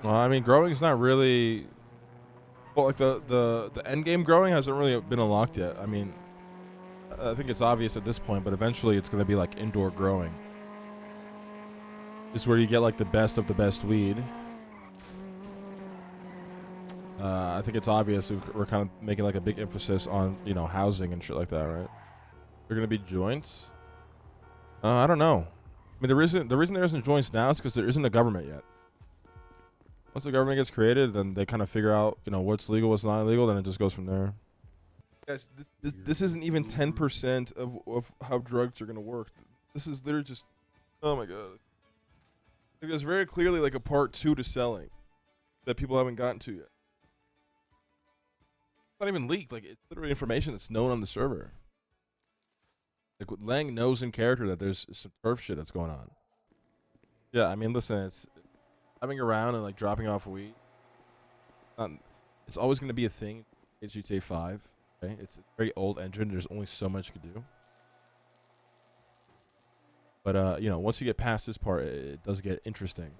Well, I mean, growing is not really. Well, like the end game growing hasn't really been unlocked yet. I mean, I think it's obvious at this point, but eventually it's going to be like indoor growing. This is where you get like the best of the best weed. I think it's obvious we're kind of making like a big emphasis on, you know, housing and shit like that, right? They're going to be joints. I don't know. I mean, the reason there isn't joints now is because there isn't a government yet. Once the government gets created, then they kind of figure out, you know, what's legal, what's not illegal, then it just goes from there. Guys, this isn't even 10% of how drugs are going to work. This is literally just, oh my god. There's very clearly like a part 2 to selling that people haven't gotten to yet. It's not even leaked. Like, it's literally information that's known on the server. Like, Lang knows in character that there's some turf shit that's going on. Yeah, I mean, listen, it's having around and like dropping off weed. It's always going to be a thing. It's GTA 5. Okay? It's a very old engine. There's only so much you can do. But you know, once you get past this part, it does get interesting.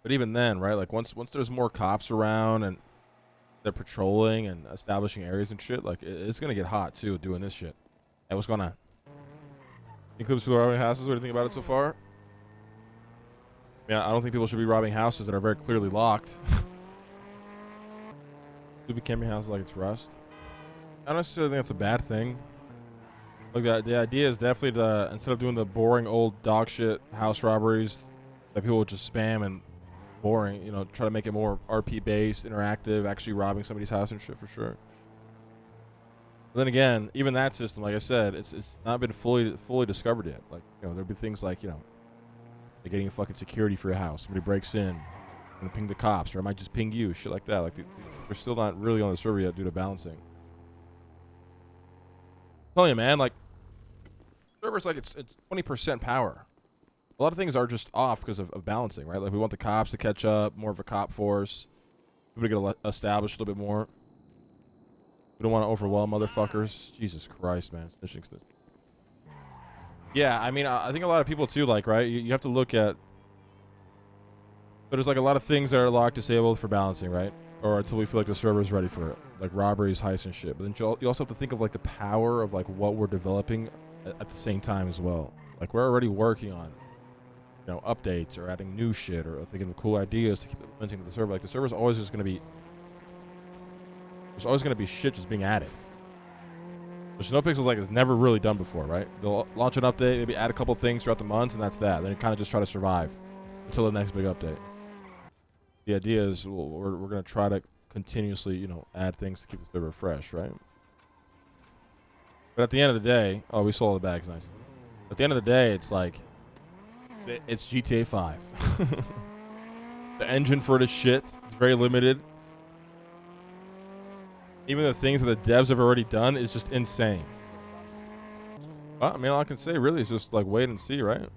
But even then, right? Like once there's more cops around and they're patrolling and establishing areas and shit, like it's gonna get hot too doing this shit. Hey, what's going on? Includes people robbing houses. What do you think about it so far? Yeah, I don't think people should be robbing houses that are very clearly locked. Stupid camping houses like it's Rust. I don't necessarily think that's a bad thing. Look, the idea is definitely to, instead of doing the boring old dog shit house robberies that people would just spam and boring, you know, try to make it more RP based, interactive, actually robbing somebody's house and shit for sure. But then again, even that system, like I said, it's not been fully discovered yet. Like, you know, there'll be things like, you know, like getting a fucking security for your house. Somebody breaks in, gonna ping the cops, or it might just ping you, shit like that. Like, they're still not really on the server yet due to balancing. I'm telling you, man, like, server's like it's 20% power. A lot of things are just off because of balancing, right? Like, we want the cops to catch up, more of a cop force. People to get established a little bit more. We don't want to overwhelm motherfuckers. Jesus Christ, man. Snitching. Yeah, I mean, I think a lot of people too, like, right? You have to look at. But there's like a lot of things that are locked, disabled for balancing, right? Or until we feel like the server is ready for it, like robberies, heists, and shit. But then you also have to think of like the power of like what we're developing at the same time as well. Like, we're already working on, you know, updates or adding new shit or thinking of cool ideas to keep implementing to the server. Like, the server's always just gonna be. There's always gonna be shit just being added. Which NoPixel's like has never really done before, right? They'll launch an update, maybe add a couple things throughout the months, and that's that. Then you kind of just try to survive until the next big update. The idea is we're going to try to continuously, you know, add things to keep the server fresh, right? But at the end of the day, oh, we sold all the bags, nice. At the end of the day, it's like, it's GTA 5. The engine for it is shit. It's very limited. Even the things that the devs have already done is just insane. Well, I mean, all I can say really is just like wait and see, right?